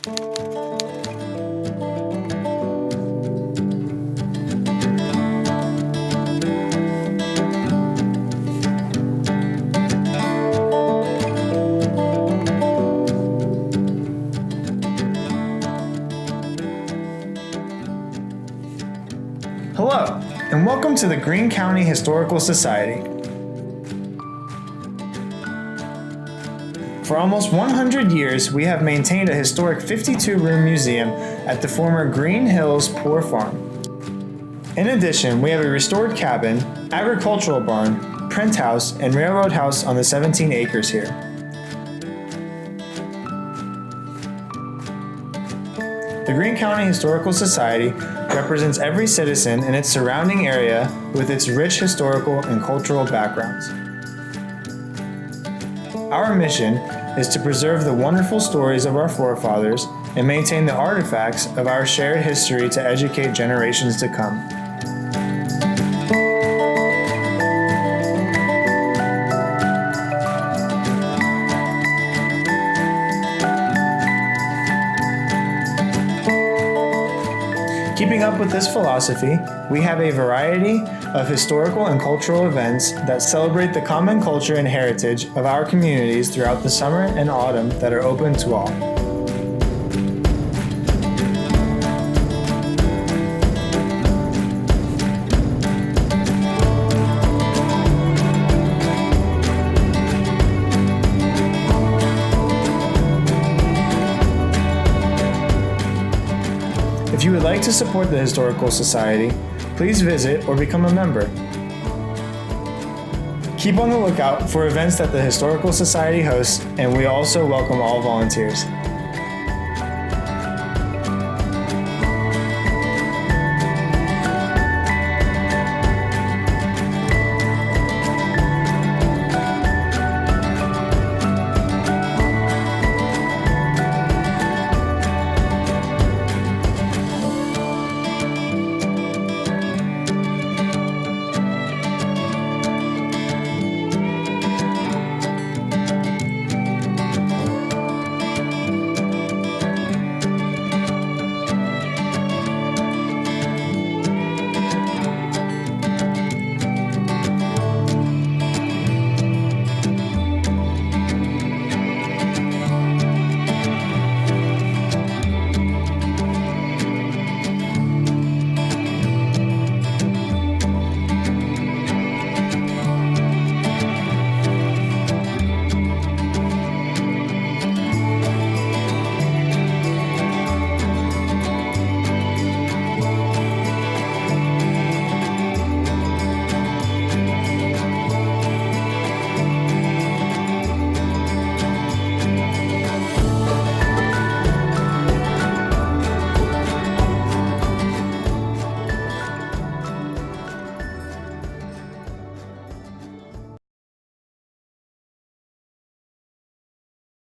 Hello, and welcome to the Greene County Historical Society. For almost 100 years, we have maintained a historic 52-room museum at the former Greene Hills Poor Farm. In addition, we have a restored cabin, agricultural barn, print house, and railroad house on the 17 acres here. The Greene County Historical Society represents every citizen in its surrounding area with its rich historical and cultural backgrounds. Our mission is to preserve the wonderful stories of our forefathers and maintain the artifacts of our shared history to educate generations to come. Keeping up with this philosophy, we have a variety of historical and cultural events that celebrate the common culture and heritage of our communities throughout the summer and autumn that are open to all. If you would like to support the Historical Society, please visit or become a member. Keep on the lookout for events that the Historical Society hosts, and we also welcome all volunteers.